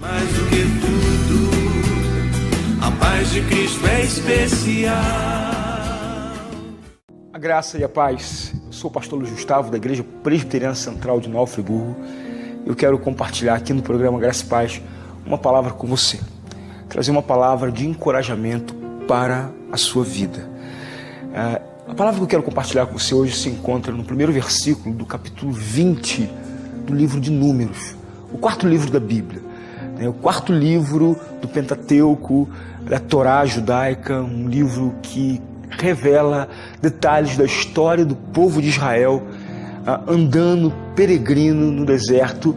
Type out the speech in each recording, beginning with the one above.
Mais do que tudo, a paz de Cristo é especial. A graça e a paz. Eu sou o pastor Luiz Gustavo, da Igreja Presbiteriana Central de Nova Friburgo. Eu quero compartilhar aqui no programa Graça e Paz uma palavra com você. Trazer uma palavra de encorajamento para a sua vida. A palavra que eu quero compartilhar com você hoje se encontra no primeiro versículo do capítulo 20 do livro de Números, o quarto livro da Bíblia, o quarto livro do Pentateuco, da Torá judaica, um livro que revela detalhes da história do povo de Israel andando peregrino no deserto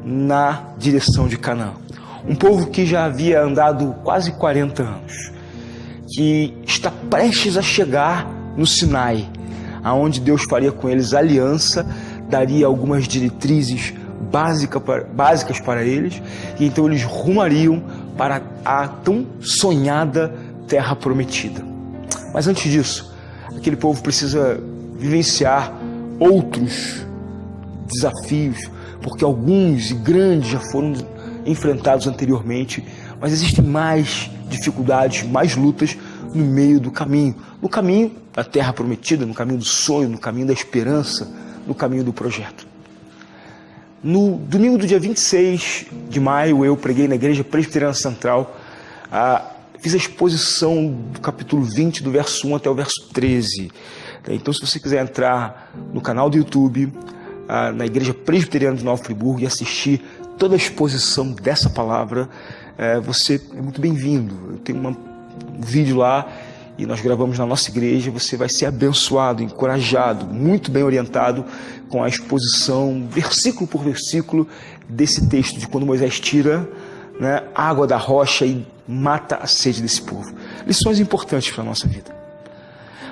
na direção de Canaã. Um povo que já havia andado quase 40 anos, que está prestes a chegar no Sinai, aonde Deus faria com eles aliança, daria algumas diretrizes básicas para eles, e então eles rumariam para a tão sonhada terra prometida. Mas antes disso, aquele povo precisa vivenciar outros desafios, porque alguns e grandes já foram enfrentados anteriormente, mas existem mais dificuldades, mais lutas no meio do caminho. No caminho da terra prometida, no caminho do sonho, no caminho da esperança, no caminho do projeto. No domingo do dia 26 de maio, eu preguei na Igreja Presbiteriana Central, fiz a exposição do capítulo 20, do verso 1 até o verso 13. Então, se você quiser entrar no canal do YouTube, na Igreja Presbiteriana de Nova Friburgo, e assistir toda a exposição dessa palavra, você é muito bem-vindo. Eu tenho um vídeo lá e nós gravamos na nossa igreja. Você vai ser abençoado, encorajado, muito bem orientado com a exposição, versículo por versículo, desse texto de quando Moisés tira água da rocha e mata a sede desse povo. Lições importantes para a nossa vida.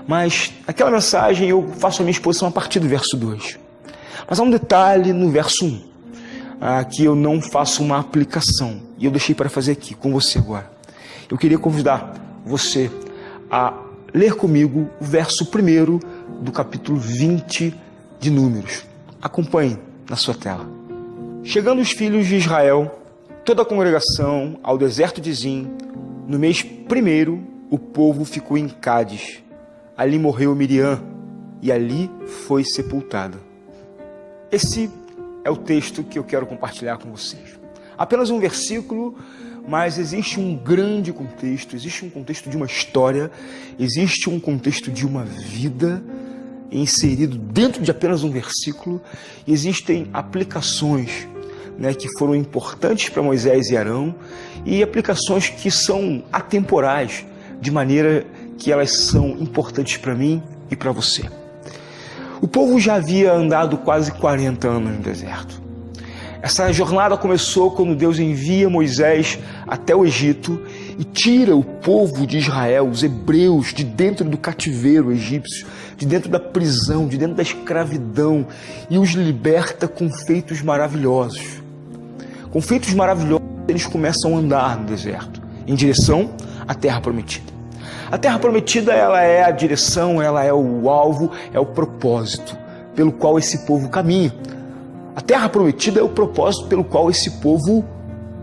Mas naquela mensagem eu faço a minha exposição a partir do verso 2. Mas há um detalhe no verso 1, que eu não faço uma aplicação, e eu deixei para fazer aqui com você agora. Eu queria convidar você a ler comigo o verso 1 do capítulo 20 de Números. Acompanhe na sua tela. Chegando os filhos de Israel, toda a congregação, ao deserto de Zim, no mês 1, o povo ficou em Cádiz. Ali morreu Miriam, e ali foi sepultada. Esse é o texto que eu quero compartilhar com vocês. Apenas um versículo, mas existe um grande contexto, existe um contexto de uma história, existe um contexto de uma vida inserido dentro de apenas um versículo. Existem aplicações que foram importantes para Moisés e Arão, e aplicações que são atemporais, de maneira que elas são importantes para mim e para você. O povo já havia andado quase 40 anos no deserto. Essa jornada começou quando Deus envia Moisés até o Egito e tira o povo de Israel, os hebreus, de dentro do cativeiro egípcio, de dentro da prisão, de dentro da escravidão, e os liberta com feitos maravilhosos. Com feitos maravilhosos, eles começam a andar no deserto, em direção à terra prometida. A terra prometida, ela é a direção, ela é o alvo, é o propósito pelo qual esse povo caminha. A terra prometida é o propósito pelo qual esse povo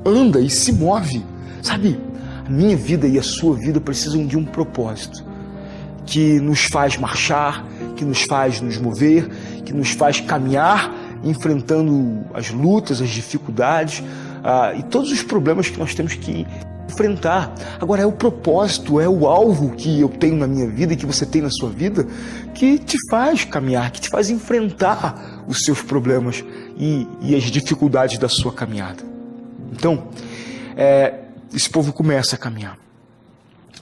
anda e se move. Sabe, a minha vida e a sua vida precisam de um propósito que nos faz marchar, que nos faz nos mover, que nos faz caminhar, enfrentando as lutas, as dificuldades e todos os problemas que nós temos que enfrentar. Agora, é o propósito, é o alvo que eu tenho na minha vida e que você tem na sua vida, que te faz caminhar, que te faz enfrentar os seus problemas e as dificuldades da sua caminhada. Então, esse povo começa a caminhar.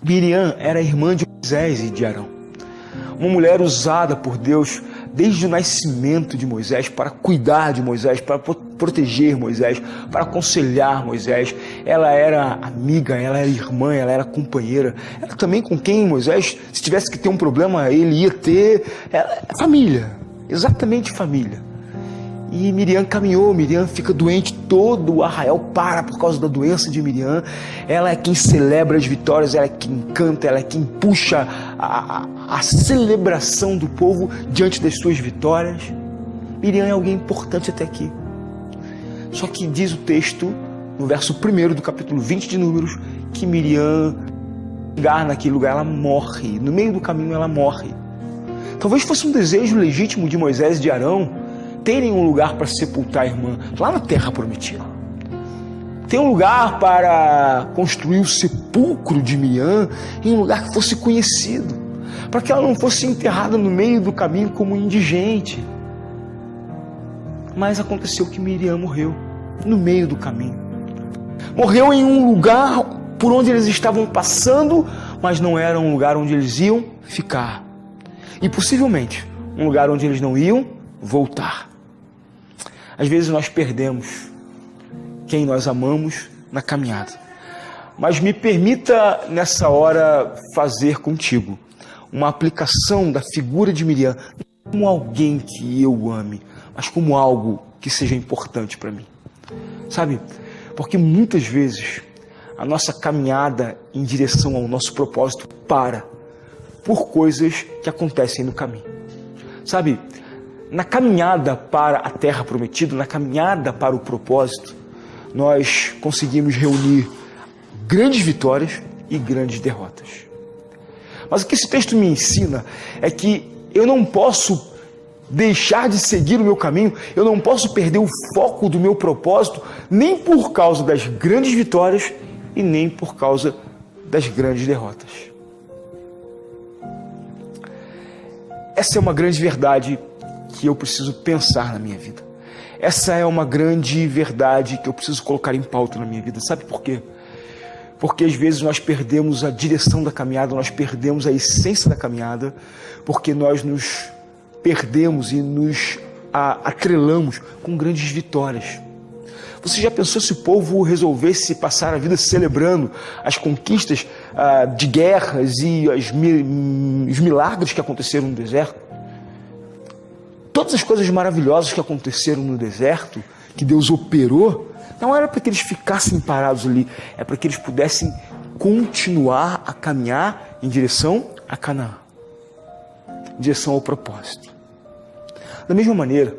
Miriam era irmã de Moisés e de Arão, uma mulher usada por Deus desde o nascimento de Moisés para cuidar de Moisés, para proteger Moisés, para aconselhar Moisés. Ela era amiga, ela era irmã, ela era companheira. Ela também com quem Moisés, se tivesse que ter um problema, ele ia ter. Família, exatamente família. E Miriam caminhou, Miriam fica doente, todo o arraial para por causa da doença de Miriam. Ela é quem celebra as vitórias, ela é quem canta, ela é quem puxa a celebração do povo diante das suas vitórias. Miriam é alguém importante até aqui. Só que diz o texto no verso 1 do capítulo 20 de Números, que Miriam chegar naquele lugar, ela morre. No meio do caminho ela morre. Talvez fosse um desejo legítimo de Moisés e de Arão terem um lugar para sepultar a irmã, lá na terra prometida. Ter um lugar para construir o sepulcro de Miriam em um lugar que fosse conhecido, para que ela não fosse enterrada no meio do caminho como indigente. Mas aconteceu que Miriam morreu no meio do caminho. Morreu em um lugar por onde eles estavam passando, mas não era um lugar onde eles iam ficar. E possivelmente um lugar onde eles não iam voltar. Às vezes nós perdemos quem nós amamos na caminhada. Mas me permita nessa hora fazer contigo uma aplicação da figura de Miriam, não como alguém que eu ame, mas como algo que seja importante para mim. Sabe? Porque muitas vezes a nossa caminhada em direção ao nosso propósito para por coisas que acontecem no caminho. Sabe? Na caminhada para a terra prometida, na caminhada para o propósito, nós conseguimos reunir grandes vitórias e grandes derrotas. Mas o que esse texto me ensina é que eu não posso deixar de seguir o meu caminho, eu não posso perder o foco do meu propósito, nem por causa das grandes vitórias e nem por causa das grandes derrotas. Essa é uma grande verdade que eu preciso pensar na minha vida. Essa é uma grande verdade que eu preciso colocar em pauta na minha vida. Sabe por quê? Porque às vezes nós perdemos a direção da caminhada, nós perdemos a essência da caminhada, porque nós nos perdemos e nos atrelamos com grandes vitórias. Você já pensou se o povo resolvesse passar a vida celebrando as conquistas de guerras e os milagres que aconteceram no deserto? Todas as coisas maravilhosas que aconteceram no deserto, que Deus operou, não era para que eles ficassem parados ali, é para que eles pudessem continuar a caminhar em direção a Canaã, em direção ao propósito. Da mesma maneira,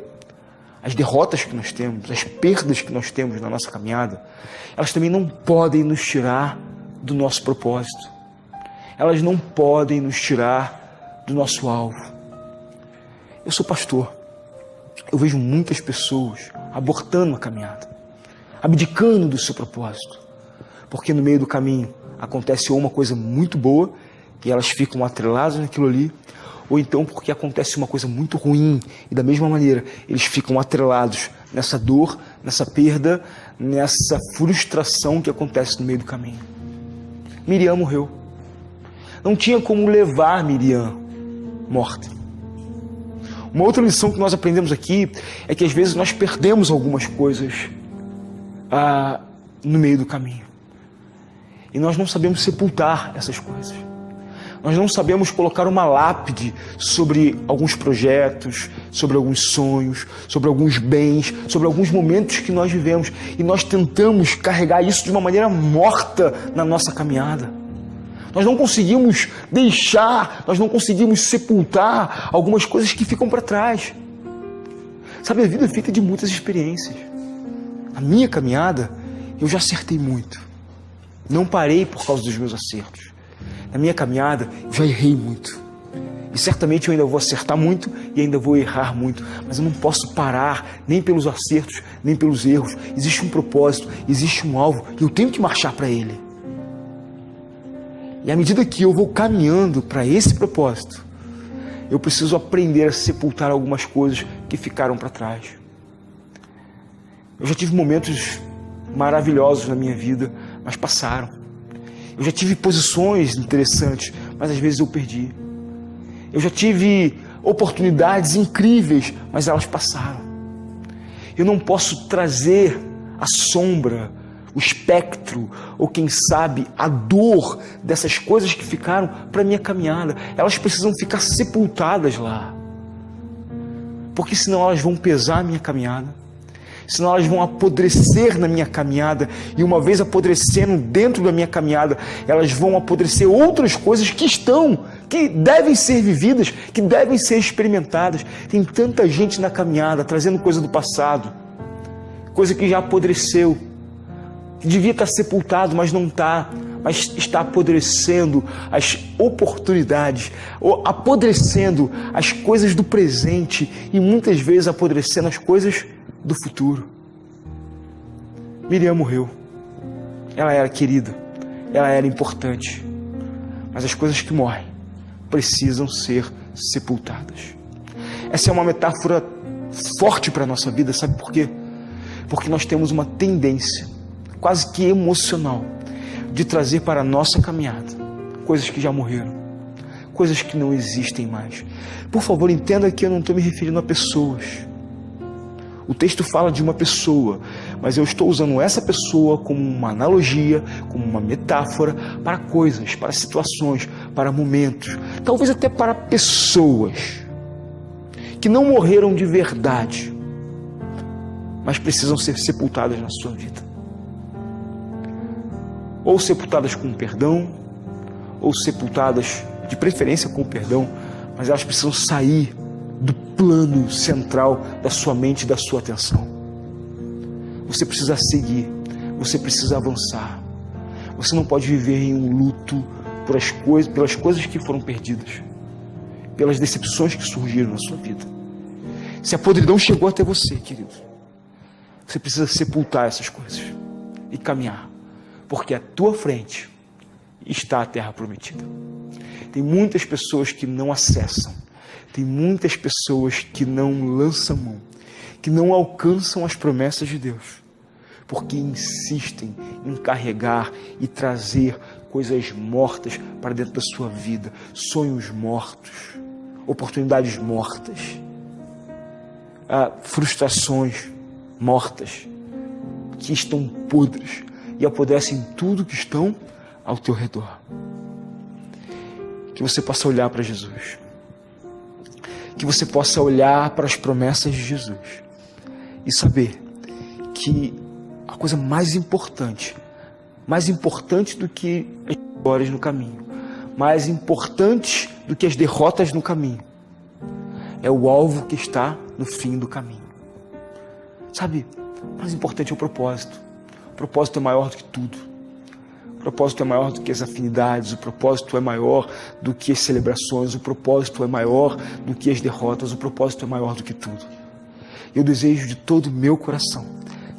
as derrotas que nós temos, as perdas que nós temos na nossa caminhada, elas também não podem nos tirar do nosso propósito. Elas não podem nos tirar do nosso alvo. Eu sou pastor. Eu vejo muitas pessoas abortando a caminhada, abdicando do seu propósito, porque no meio do caminho acontece ou uma coisa muito boa e elas ficam atreladas naquilo ali, ou então porque acontece uma coisa muito ruim e da mesma maneira eles ficam atrelados nessa dor, nessa perda, nessa frustração que acontece no meio do caminho. Miriam morreu. Não tinha como levar Miriam morta. Uma outra lição que nós aprendemos aqui é que às vezes nós perdemos algumas coisas no meio do caminho. E nós não sabemos sepultar essas coisas. Nós não sabemos colocar uma lápide sobre alguns projetos, sobre alguns sonhos, sobre alguns bens, sobre alguns momentos que nós vivemos. E nós tentamos carregar isso de uma maneira morta na nossa caminhada. Nós não conseguimos deixar, nós não conseguimos sepultar algumas coisas que ficam para trás. Sabe, a vida é feita de muitas experiências. A minha caminhada, eu já acertei muito. Não parei por causa dos meus acertos. Na minha caminhada, eu já errei muito. E certamente eu ainda vou acertar muito e ainda vou errar muito. Mas eu não posso parar, nem pelos acertos, nem pelos erros. Existe um propósito, existe um alvo e eu tenho que marchar para ele. E à medida que eu vou caminhando para esse propósito, eu preciso aprender a sepultar algumas coisas que ficaram para trás. Eu já tive momentos maravilhosos na minha vida, mas passaram. Eu já tive posições interessantes, mas às vezes eu perdi. Eu já tive oportunidades incríveis, mas elas passaram. Eu não posso trazer a sombra, o espectro, ou quem sabe a dor dessas coisas que ficaram para a minha caminhada. Elas precisam ficar sepultadas lá, porque senão elas vão pesar a minha caminhada, senão elas vão apodrecer na minha caminhada, e uma vez apodrecendo dentro da minha caminhada, elas vão apodrecer outras coisas que devem ser vividas, que devem ser experimentadas. Tem tanta gente na caminhada trazendo coisa do passado, coisa que já apodreceu, que devia estar sepultado, mas não está, mas está apodrecendo as oportunidades, ou apodrecendo as coisas do presente e muitas vezes apodrecendo as coisas do futuro. Miriam morreu. Ela era querida, ela era importante, mas as coisas que morrem precisam ser sepultadas. Essa é uma metáfora forte para a nossa vida, sabe por quê? Porque nós temos uma tendência, quase que emocional, de trazer para a nossa caminhada coisas que já morreram, coisas que não existem mais. Por favor, entenda que eu não estou me referindo a pessoas. O texto fala de uma pessoa, mas eu estou usando essa pessoa como uma analogia, como uma metáfora para coisas, para situações, para momentos, talvez até para pessoas que não morreram de verdade, mas precisam ser sepultadas na sua vida. Ou sepultadas com perdão, ou sepultadas de preferência com perdão, mas elas precisam sair do plano central da sua mente e da sua atenção. Você precisa seguir, você precisa avançar. Você não pode viver em um luto pelas coisas que foram perdidas, pelas decepções que surgiram na sua vida. Se a podridão chegou até você, querido, você precisa sepultar essas coisas e caminhar, porque à tua frente está a terra prometida. Tem muitas pessoas que não acessam, tem muitas pessoas que não lançam mão, que não alcançam as promessas de Deus, porque insistem em carregar e trazer coisas mortas para dentro da sua vida, sonhos mortos, oportunidades mortas, frustrações mortas, que estão podres e apodrecem tudo que estão ao teu redor. Que você possa olhar para Jesus, que você possa olhar para as promessas de Jesus e saber que a coisa mais importante do que as vitórias no caminho, mais importante do que as derrotas no caminho, é o alvo que está no fim do caminho. Sabe, o mais importante é o propósito. O propósito é maior do que tudo. O propósito é maior do que as afinidades, o propósito é maior do que as celebrações, o propósito é maior do que as derrotas, o propósito é maior do que tudo. Eu desejo de todo o meu coração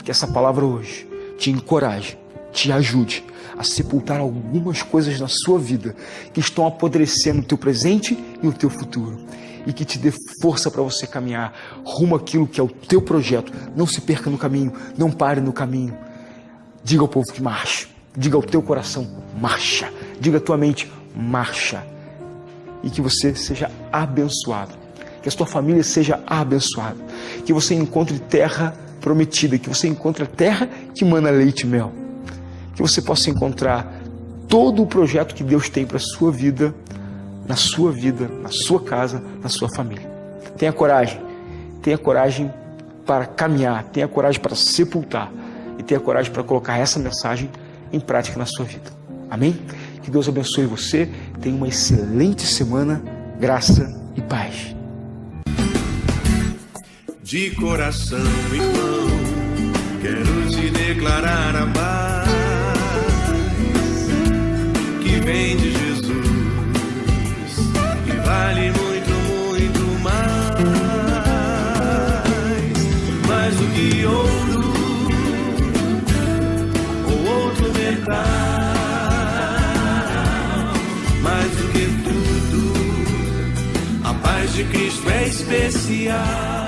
que essa palavra hoje te encoraje, te ajude a sepultar algumas coisas na sua vida que estão apodrecendo o teu presente e o teu futuro, e que te dê força para você caminhar rumo àquilo que é o teu projeto. Não se perca no caminho, não pare no caminho. Diga ao povo que marche, diga ao teu coração, marcha, diga à tua mente, marcha, e que você seja abençoado, que a sua família seja abençoada, que você encontre terra prometida, que você encontre a terra que mana leite e mel, que você possa encontrar todo o projeto que Deus tem para a sua vida, na sua casa, na sua família. Tenha coragem para caminhar, tenha coragem para sepultar e tenha coragem para colocar essa mensagem em prática na sua vida. Amém? Que Deus abençoe você, tenha uma excelente semana, graça e paz. De coração, irmão, quero te declarar a paz que vem de Jesus, que vale muito, muito mais do que ouro ou outro metal, mais do que tudo, a paz de Cristo é especial.